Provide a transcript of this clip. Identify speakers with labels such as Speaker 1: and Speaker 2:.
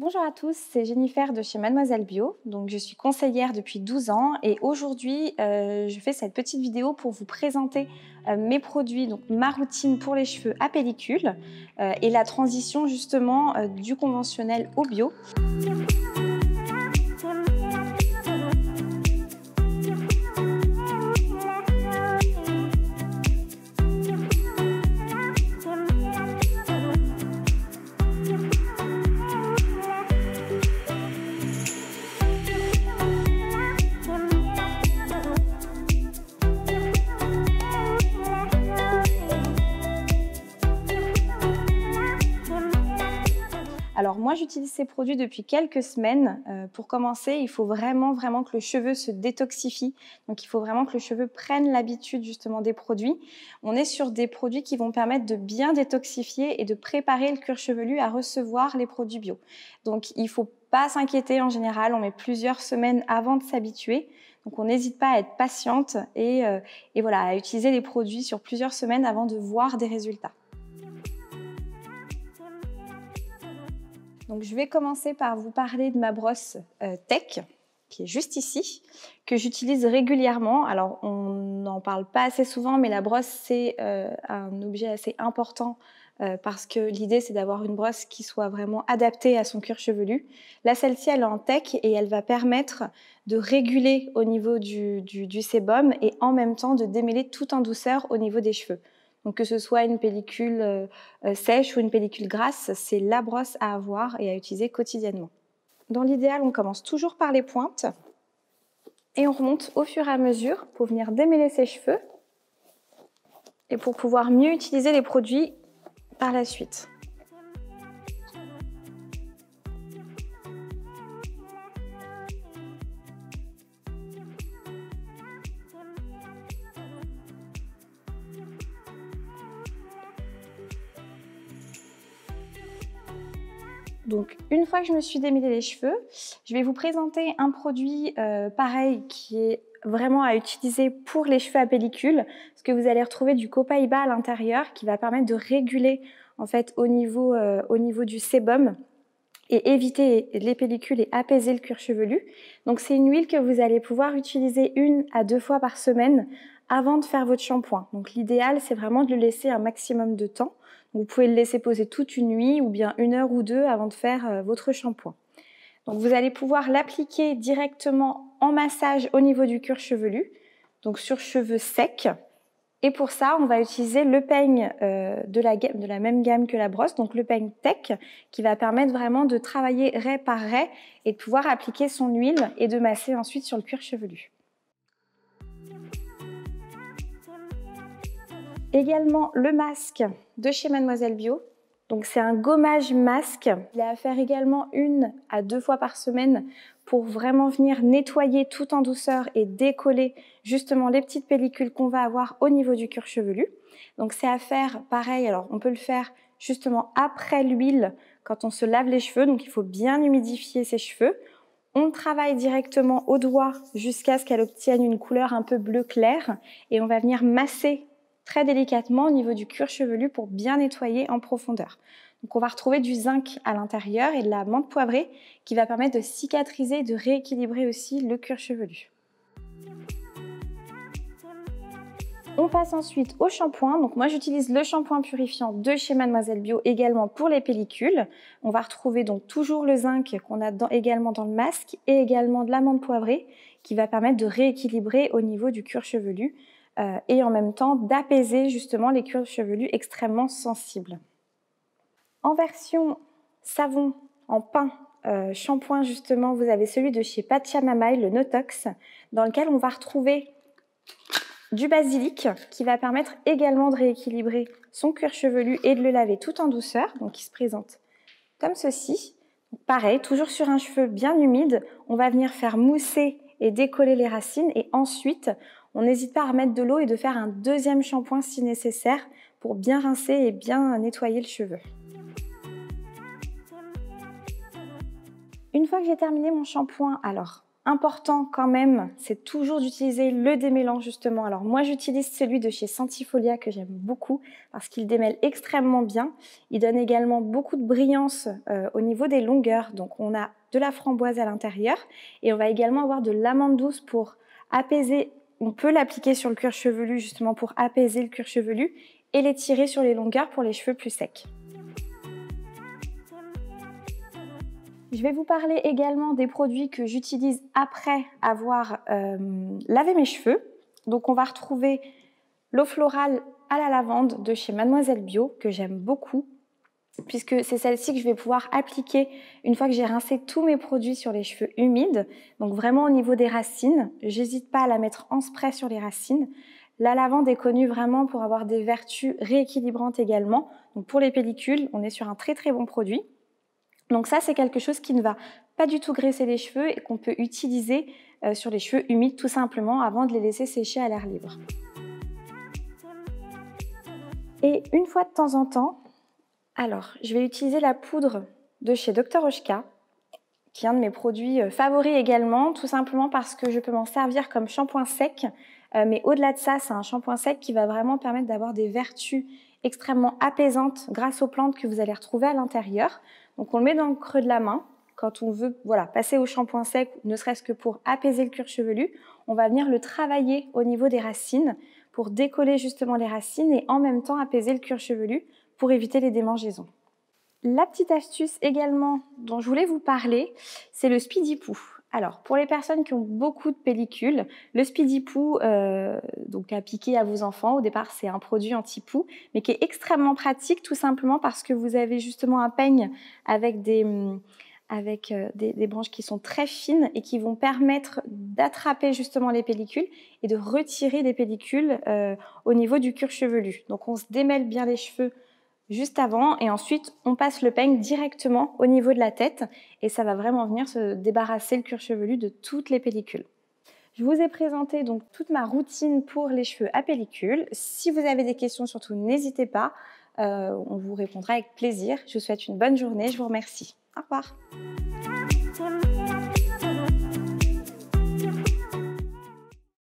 Speaker 1: Bonjour à tous, c'est Jennifer de chez Mademoiselle Bio. Donc, je suis conseillère depuis 12 ans et aujourd'hui, je fais cette petite vidéo pour vous présenter mes produits, donc ma routine pour les cheveux à pellicule et la transition justement du conventionnel au bio. Alors moi j'utilise ces produits depuis quelques semaines. Pour commencer, il faut vraiment que le cheveu se détoxifie. Donc il faut vraiment que le cheveu prenne l'habitude justement des produits. On est sur des produits qui vont permettre de bien détoxifier et de préparer le cuir chevelu à recevoir les produits bio. Donc il ne faut pas s'inquiéter en général, on met plusieurs semaines avant de s'habituer. Donc on n'hésite pas à être patiente et voilà, à utiliser les produits sur plusieurs semaines avant de voir des résultats. Donc, je vais commencer par vous parler de ma brosse Tech, qui est juste ici, que j'utilise régulièrement. Alors, on n'en parle pas assez souvent, mais la brosse, c'est un objet assez important parce que l'idée, c'est d'avoir une brosse qui soit vraiment adaptée à son cuir chevelu. Là, celle-ci, elle est en Tech et elle va permettre de réguler au niveau du sébum et en même temps de démêler tout en douceur au niveau des cheveux. Donc que ce soit une pellicule sèche ou une pellicule grasse, c'est la brosse à avoir et à utiliser quotidiennement. Dans l'idéal, on commence toujours par les pointes et on remonte au fur et à mesure pour venir démêler ses cheveux et pour pouvoir mieux utiliser les produits par la suite. Donc, une fois que je me suis démêlé les cheveux, je vais vous présenter un produit pareil qui est vraiment à utiliser pour les cheveux à pellicule, parce que vous allez retrouver du copaïba à l'intérieur qui va permettre de réguler en fait au niveau du sébum et éviter les pellicules et apaiser le cuir chevelu. Donc, c'est une huile que vous allez pouvoir utiliser 1 à 2 fois par semaine avant de faire votre shampoing. Donc, l'idéal, c'est vraiment de le laisser un maximum de temps. Vous pouvez le laisser poser toute une nuit ou bien 1 heure ou 2 avant de faire votre shampoing. Donc vous allez pouvoir l'appliquer directement en massage au niveau du cuir chevelu, donc sur cheveux secs. Et pour ça, on va utiliser le peigne de la même gamme que la brosse, donc le peigne Tech, qui va permettre vraiment de travailler raie par raie et de pouvoir appliquer son huile et de masser ensuite sur le cuir chevelu. Également le masque de chez Mademoiselle Bio. Donc c'est un gommage masque. Il est à faire également 1 à 2 fois par semaine pour vraiment venir nettoyer tout en douceur et décoller justement les petites pellicules qu'on va avoir au niveau du cuir chevelu. Donc c'est à faire pareil, alors on peut le faire justement après l'huile quand on se lave les cheveux, donc il faut bien humidifier ses cheveux. On travaille directement au doigt jusqu'à ce qu'elle obtienne une couleur un peu bleu clair et on va venir masser très délicatement au niveau du cuir chevelu pour bien nettoyer en profondeur. Donc on va retrouver du zinc à l'intérieur et de la menthe poivrée qui va permettre de cicatriser et de rééquilibrer aussi le cuir chevelu. On passe ensuite au shampoing. Donc moi j'utilise le shampoing purifiant de chez Mademoiselle Bio également pour les pellicules. On va retrouver donc toujours le zinc qu'on a également dans le masque et également de la menthe poivrée qui va permettre de rééquilibrer au niveau du cuir chevelu. Et en même temps d'apaiser justement les cuirs chevelus extrêmement sensibles. En version savon en pain shampoing justement, vous avez celui de chez Pachamamaï, le Notox, dans lequel on va retrouver du basilic qui va permettre également de rééquilibrer son cuir chevelu et de le laver tout en douceur, donc il se présente comme ceci. Pareil, toujours sur un cheveu bien humide, on va venir faire mousser et décoller les racines et ensuite on n'hésite pas à remettre de l'eau et de faire un deuxième shampoing si nécessaire pour bien rincer et bien nettoyer le cheveu. Une fois que j'ai terminé mon shampoing, alors important quand même, c'est toujours d'utiliser le démêlant justement. Alors moi j'utilise celui de chez Sentifolia que j'aime beaucoup parce qu'il démêle extrêmement bien. Il donne également beaucoup de brillance au niveau des longueurs. Donc on a de la framboise à l'intérieur et on va également avoir de l'amande douce pour apaiser. On peut l'appliquer sur le cuir chevelu justement pour apaiser le cuir chevelu et l'étirer sur les longueurs pour les cheveux plus secs. Je vais vous parler également des produits que j'utilise après avoir lavé mes cheveux. Donc on va retrouver l'eau florale à la lavande de chez Mademoiselle Bio, que j'aime beaucoup, puisque c'est celle-ci que je vais pouvoir appliquer une fois que j'ai rincé tous mes produits sur les cheveux humides. Donc vraiment au niveau des racines, j'hésite pas à la mettre en spray sur les racines. La lavande est connue vraiment pour avoir des vertus rééquilibrantes également. Donc pour les pellicules, on est sur un très très bon produit. Donc ça, c'est quelque chose qui ne va pas du tout graisser les cheveux et qu'on peut utiliser sur les cheveux humides tout simplement avant de les laisser sécher à l'air libre. Et une fois de temps en temps, alors je vais utiliser la poudre de chez Dr Oshka, qui est un de mes produits favoris également, tout simplement parce que je peux m'en servir comme shampoing sec. Mais au-delà de ça, c'est un shampoing sec qui va vraiment permettre d'avoir des vertus extrêmement apaisantes grâce aux plantes que vous allez retrouver à l'intérieur. Donc on le met dans le creux de la main. Quand on veut passer au shampoing sec, ne serait-ce que pour apaiser le cuir chevelu, on va venir le travailler au niveau des racines pour décoller justement les racines et en même temps apaiser le cuir chevelu pour éviter les démangeaisons. La petite astuce également dont je voulais vous parler, c'est le Speedy Poo. Alors, pour les personnes qui ont beaucoup de pellicules, le Speedy Poo, donc à piquer à vos enfants, au départ c'est un produit anti-poux, mais qui est extrêmement pratique tout simplement parce que vous avez justement un peigne avec des branches qui sont très fines et qui vont permettre d'attraper justement les pellicules et de retirer des pellicules au niveau du cuir chevelu. Donc on se démêle bien les cheveux juste avant et ensuite on passe le peigne directement au niveau de la tête et ça va vraiment venir se débarrasser le cuir chevelu de toutes les pellicules. Je vous ai présenté donc toute ma routine pour les cheveux à pellicule. Si vous avez des questions, surtout n'hésitez pas, on vous répondra avec plaisir. Je vous souhaite une bonne journée, je vous remercie. Au revoir.